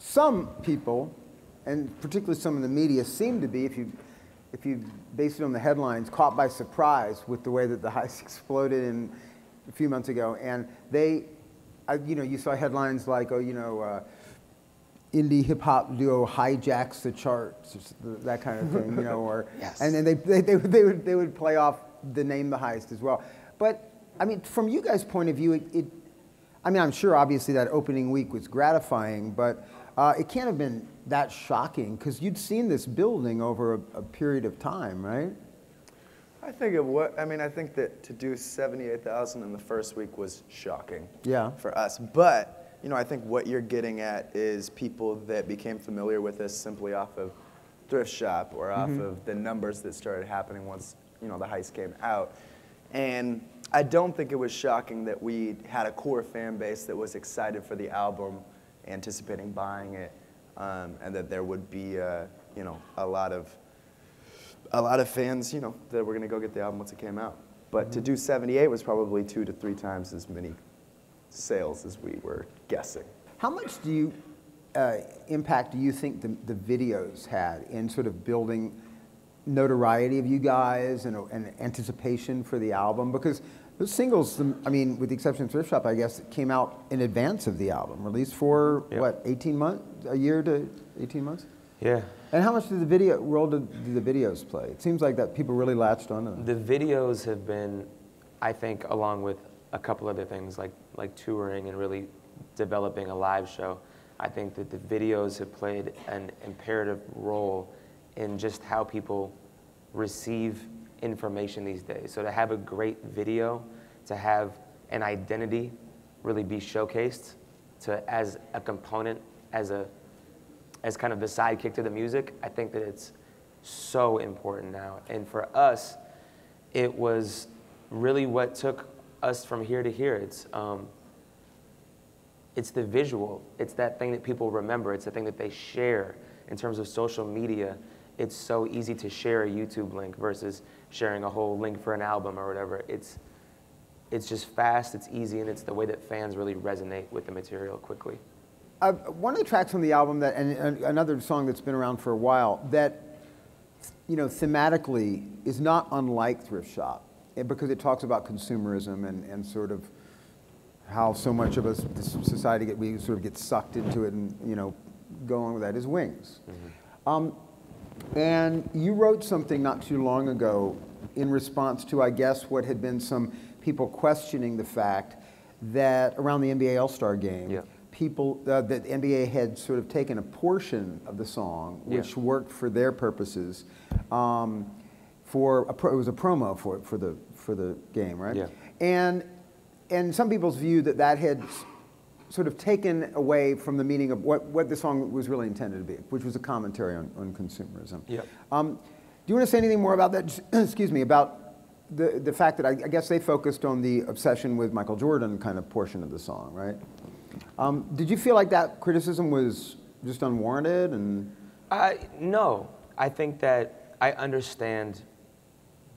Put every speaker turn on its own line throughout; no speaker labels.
some people, and particularly some in the media, seem to be, if you base it on the headlines, caught by surprise with the way that the Heist exploded a few months ago. And they, you know, you saw headlines like, oh, you know, indie hip hop duo hijacks the charts, that kind of thing, you know, or
yes.
And then they would play off the name The Heist as well. But I mean, from you guys' point of view, I mean, I'm sure obviously that opening week was gratifying, but it can't have been that shocking because you'd seen this building over a period of time, right?
I think it was. I mean, I think that to do 78,000 in the first week was shocking.
Yeah.
For us, but you know, I think what you're getting at is people that became familiar with us simply off of Thrift Shop or off of the numbers that started happening once, you know, the Heist came out. And I don't think it was shocking that we had a core fan base that was excited for the album, anticipating buying it, and that there would be, you know, a lot of fans, you know, that were going to go get the album once it came out. But to do 78 was probably 2 to 3 times as many sales as we were guessing.
How much do you impact do you think the videos had in sort of building notoriety of you guys and anticipation for the album? Because those singles, I mean, with the exception of Thrift Shop, I guess, came out in advance of the album, released for, what, 18 months? A year to 18 months?
Yeah.
And how much did the role do the videos play? It seems like that people really latched onto them.
The videos have been, I think, along with a couple other things like touring and really developing a live show, I think that the videos have played an imperative role in just how people receive information these days. So to have a great video, to have an identity really be showcased as a component, as kind of the sidekick to the music, I think that it's so important now. And for us, it was really what took us from here to here. It's the visual. It's that thing that people remember. It's the thing that they share. In terms of social media, it's so easy to share a YouTube link versus sharing a whole link for an album or whatever. It's just fast, it's easy, and it's the way that fans really resonate with the material quickly.
One of the tracks on the album that, and another song that's been around for a while, that, you know, thematically is not unlike Thrift Shop, because it talks about consumerism and sort of how so much of us, this society, we sort of get sucked into it and, you know, go on with that, is Wings. And you wrote something not too long ago in response to, I guess, what had been some people questioning the fact that around the NBA All-Star Game, people, that the NBA had sort of taken a portion of the song, which worked for their purposes, it was a promo for the game, right? Yeah. And some people's view that had sort of taken away from the meaning of what the song was really intended to be, which was a commentary on consumerism.
Yeah.
Do you want to say anything more about that? Excuse me, about the fact that I guess they focused on the obsession with Michael Jordan kind of portion of the song, right? Did you feel like that criticism was just unwarranted? And
no, I think that I understand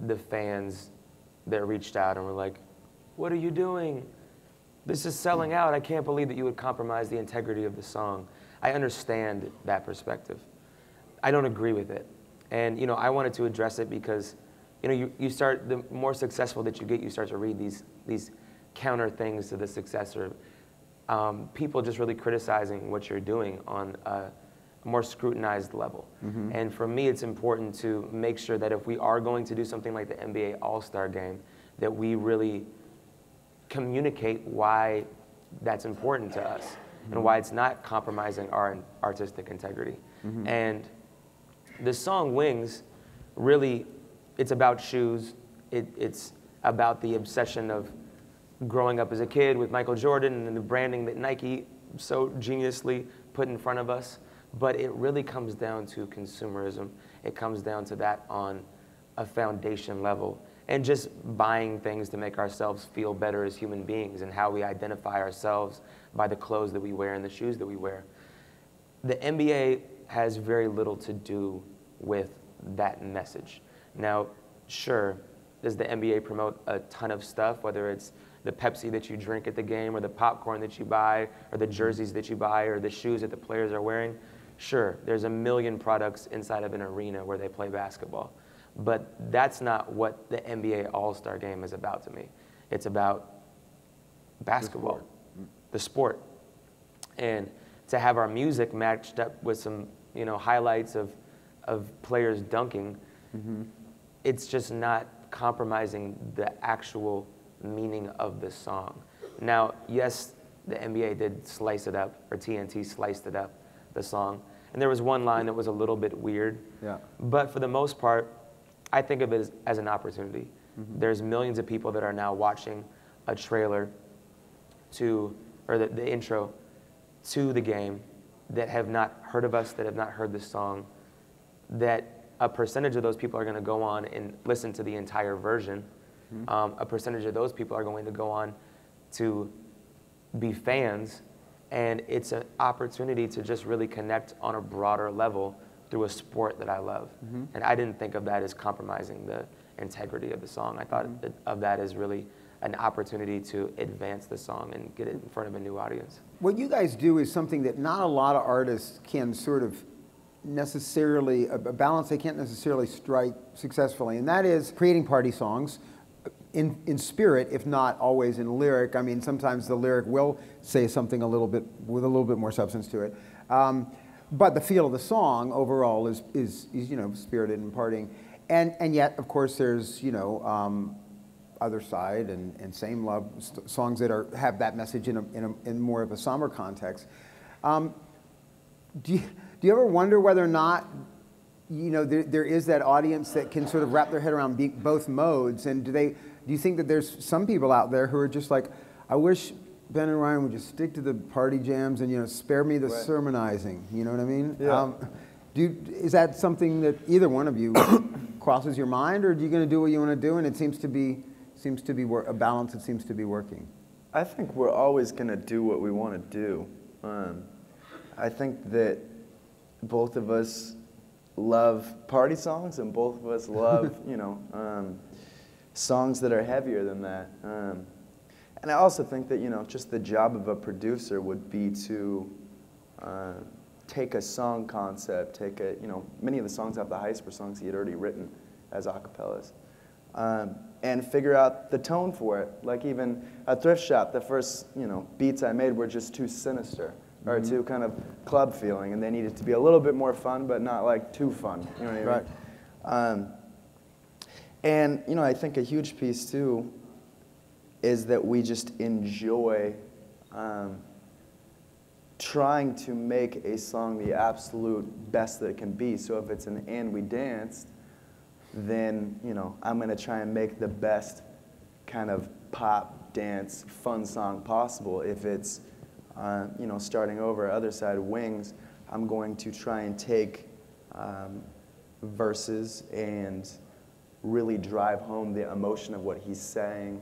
the fans that reached out and were like, "What are you doing? This is selling out. I can't believe that you would compromise the integrity of the song." I understand that perspective. I don't agree with it. And, you know, I wanted to address it because, you know, you start, the more successful that you get, you start to read these counter things to the success, or people just really criticizing what you're doing on a more scrutinized level. And for me, it's important to make sure that if we are going to do something like the NBA All-Star Game, that we really communicate why that's important to us and why it's not compromising our artistic integrity. And the song Wings, really, it's about shoes. It's about the obsession of growing up as a kid with Michael Jordan and the branding that Nike so geniusly put in front of us. But it really comes down to consumerism. It comes down to that on a foundation level. And just buying things to make ourselves feel better as human beings, and how we identify ourselves by the clothes that we wear and the shoes that we wear. The NBA has very little to do with that message. Now, sure, does the NBA promote a ton of stuff, whether it's the Pepsi that you drink at the game, or the popcorn that you buy, or the jerseys that you buy, or the shoes that the players are wearing. Sure, there's a million products inside of an arena where they play basketball. But that's not what the NBA All-Star Game is about to me. It's about basketball, the sport. And to have our music matched up with some, you know, highlights of players dunking, it's just not compromising the actual meaning of the song. Now, yes, the NBA did slice it up, or TNT sliced it up, the song. And there was one line that was a little bit weird. Yeah. But for the most part, I think of it as an opportunity. There's millions of people that are now watching a trailer to, or the intro to the game, that have not heard of us, that have not heard this song, that a percentage of those people are going to go on and listen to the entire version. A percentage of those people are going to go on to be fans, and it's an opportunity to just really connect on a broader level through a sport that I love. And I didn't think of that as compromising the integrity of the song. I thought of that as really an opportunity to advance the song and get it in front of a new audience.
What you guys do is something that not a lot of artists can sort of necessarily, a balance they can't necessarily strike successfully, and that is creating party songs in spirit, if not always in lyric. I mean, sometimes the lyric will say something a little bit, with a little bit more substance to it. But the feel of the song overall is you know, spirited and partying. And yet, of course, there's, you know, Other Side and Same Love, songs that have that message in more of a somber context. Do you ever wonder whether or not, you know, there is that audience that can sort of wrap their head around both modes? And do you think that there's some people out there who are just like, I wish Ben and Ryan would just stick to the party jams and, you know, spare me the sermonizing, you know what I mean? Yeah. Is that something that either one of you crosses your mind, or are you going to do what you want to do, and it seems to be a balance that seems to be working?
I think we're always going to do what we want to do. I think that both of us love party songs, and both of us love, you know, songs that are heavier than that. And I also think that, you know, just the job of a producer would be to take a song concept, you know, many of the songs off the Heist were songs he had already written as acapellas, and figure out the tone for it. Like even at Thrift Shop, the first, you know, beats I made were just too sinister, or too kind of club feeling, and they needed to be a little bit more fun, but not like too fun. You know what I mean? Right. And you know, I think a huge piece too is that we just enjoy trying to make a song the absolute best that it can be. So if it's an "And We Danced," then, you know, I'm going to try and make the best kind of pop, dance, fun song possible. If it's, you know, Starting Over, Other Side, Wings, I'm going to try and take verses and really drive home the emotion of what he's saying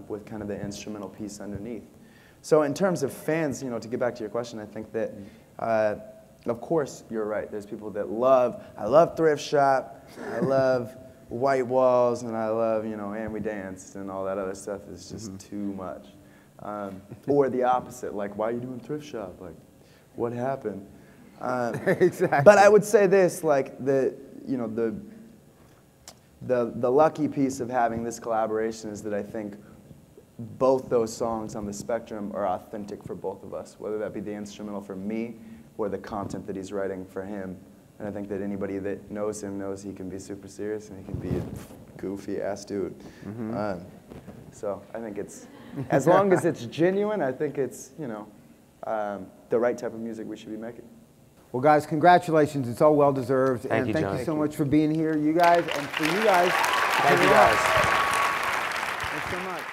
with kind of the instrumental piece underneath. So in terms of fans, you know, to get back to your question, I think that, of course, you're right. There's people that I love Thrift Shop, I love White Walls, and I love, you know, And We Danced, and all that other stuff is just too much. Or the opposite, like, why are you doing Thrift Shop? Like, what happened?
Exactly.
But I would say this, like, you know, the lucky piece of having this collaboration is that I think both those songs on the spectrum are authentic for both of us, whether that be the instrumental for me or the content that he's writing for him. And I think that anybody that knows him knows he can be super serious and he can be a goofy-ass dude. So I think it's, as long as it's genuine, I think it's, you know, the right type of music we should be making.
Well, guys, congratulations. It's all well-deserved.
Thank you, John.
You so much for being here, you guys, and for you guys.
Thank you, guys.
Thanks so much.